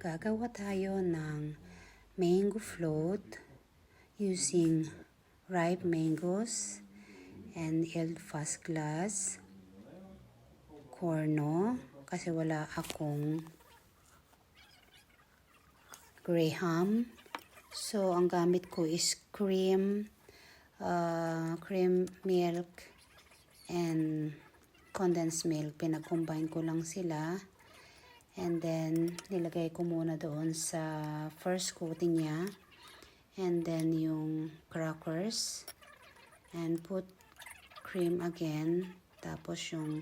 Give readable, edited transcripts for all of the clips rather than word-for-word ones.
Gagawa tayo ng mango float using ripe mangoes and Eld Fast Glass, corno, kasi wala akong graham. So, ang gamit ko is cream milk, and condensed milk. Pinag-combine ko lang sila. And then, nilagay ko muna doon sa first coating niya. And then, yung crackers. And put cream again. Tapos, yung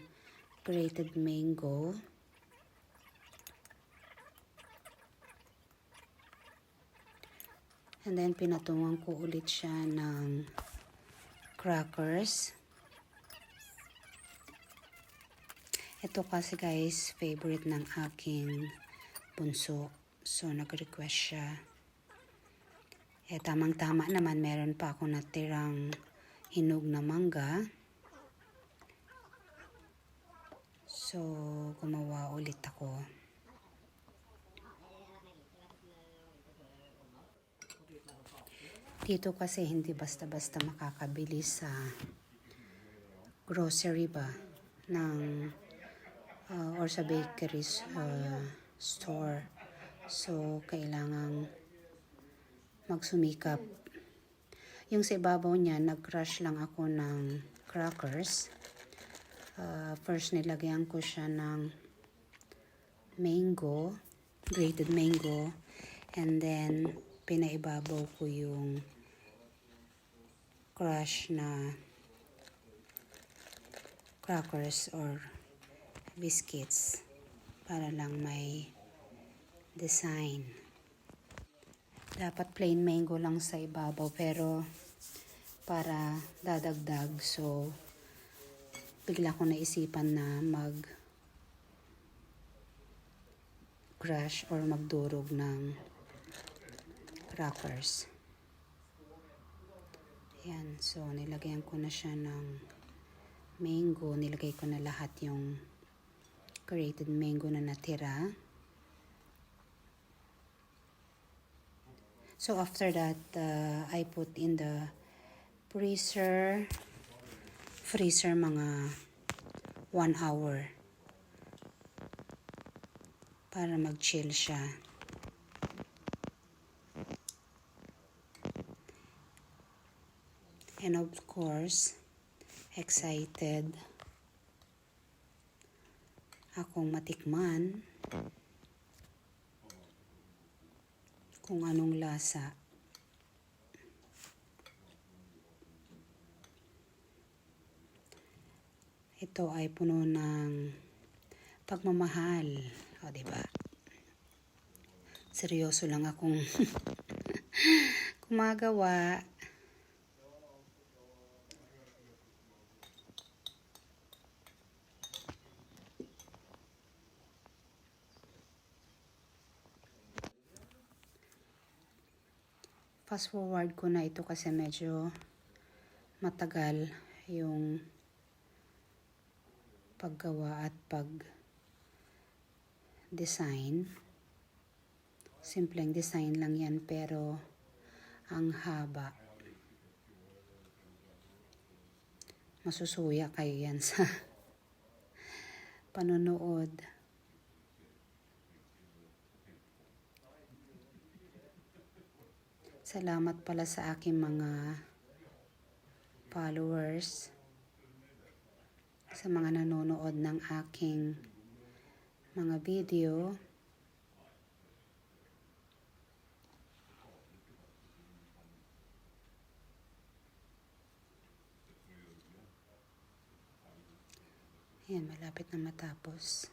grated mango. And then, pinatungan ko ulit siya ng crackers. Ito kasi guys, favorite ng aking bunso. So, nag-request siya. Tamang-tama naman, meron pa ako natirang hinog na mangga. So, gumawa ulit ako. Dito kasi hindi basta-basta makakabili sa grocery ba ng or sa bakery store. So, kailangang magsumikap. Yung sa ibabaw niya, nag-crush lang ako ng crackers. First, nilagyan ko siya ng mango, grated mango, and then pinaibabaw ko yung crush na crackers or biscuits para lang may design. Dapat plain mango lang sa ibabaw, pero para dadagdag, so bigla ko naisipan na crush or magdurog ng crackers. Yan, so nilagyan ko na siya ng mango. Nilagay ko na lahat yung grated mango na natira. So after that, I put in the freezer mga 1 hour para mag-chill siya. And of course, excited akong matikman kung anong lasa. Ito ay puno ng pagmamahal. O, diba? Seryoso lang akong gumagawa. Fast forward ko na ito kasi medyo matagal yung paggawa at pag-design. Simpleng design lang yan, pero ang haba. Masusuya kayo yan sa panonood. Salamat pala sa aking mga followers, sa mga nanonood ng aking mga video. Ayan, malapit na matapos.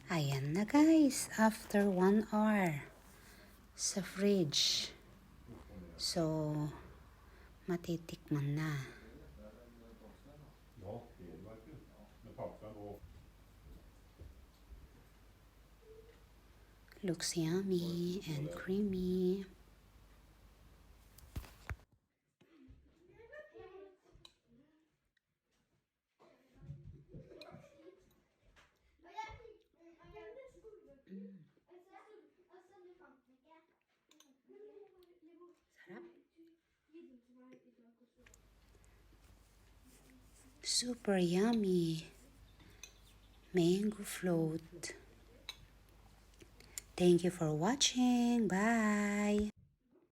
Ayan na guys, after 1 hour sa fridge. So, matitikman na. Looks yummy and creamy. Sarap. Super yummy. Mango float. Thank you for watching. Bye.